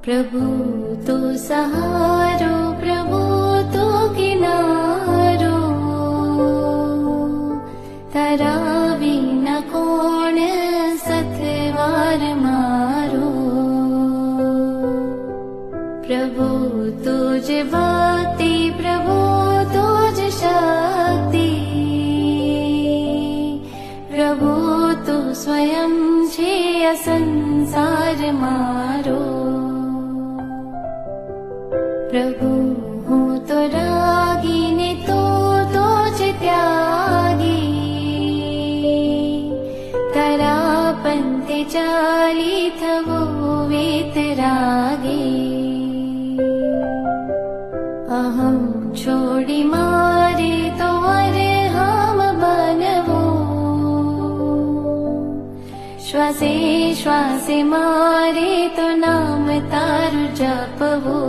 प्रभु तो सहारो, प्रभु तो किनारो, तारा विना कोण सतवार मारो। प्रभु तुझ भक्ति, प्रभु तुझ शक्ति, प्रभु तू स्वयं छे आ संसार मारो। प्रभु हूँ तो रागी ने तो ज त्यागी, तारा पंथे चाली थवो वेतरागी। अहम छोड़ी मारे तो अरहम बनवो, श्वासे श्वासे मारे तो नाम तारु जपवो।